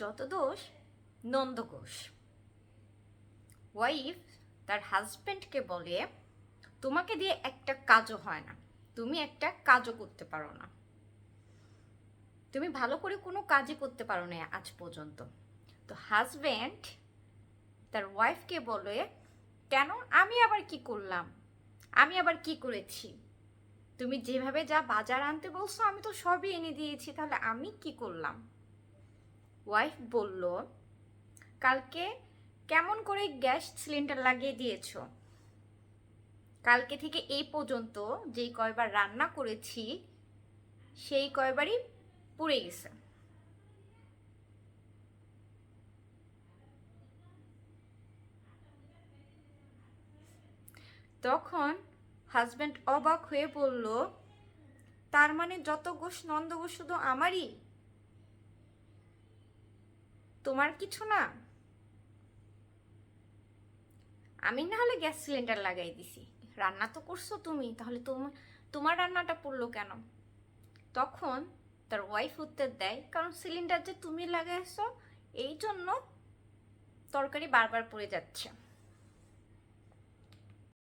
যত দোষ নন্দঘোষ। ওয়াইফ তার হাজব্যান্ডকে বলে, তোমাকে দিয়ে একটা কাজও হয় না, তুমি একটা কাজও করতে পারো না, তুমি ভালো করে কোনো কাজই করতে পারো না আজ পর্যন্ত। তো হাজব্যান্ড তার ওয়াইফকে বলে, কেন, আমি আবার কি করলাম, আমি আবার কি করেছি, তুমি যেভাবে যা বাজার আনতে বলছো আমি তো সবই এনে দিয়েছি, তাহলে আমি কি করলাম? ওয়াইফ বলল, কালকে কেমন করে গ্যাস সিলিন্ডার লাগিয়ে দিয়েছো, কালকে থেকে এই পর্যন্ত যেই কয়বার রান্না করেছি সেই কয়বারই পুড়ে গেছে। তখন হাজব্যান্ড অবাক হয়ে বলল, তার মানে যত গোশ নন্দগোশ শুধু আমারই, তোমার কিছু না? আমি না হলে গ্যাস সিলিন্ডার লাগাই দিছি, রান্না তো করছো তুমি, তাহলে তোমার রান্নাটা পড়লো কেন? তখন তার ওয়াইফ উত্তর দেয়, কারণ সিলিন্ডার যে তুমি লাগাইছো এই জন্য তরকারি বারবার পড়ে যাচ্ছে।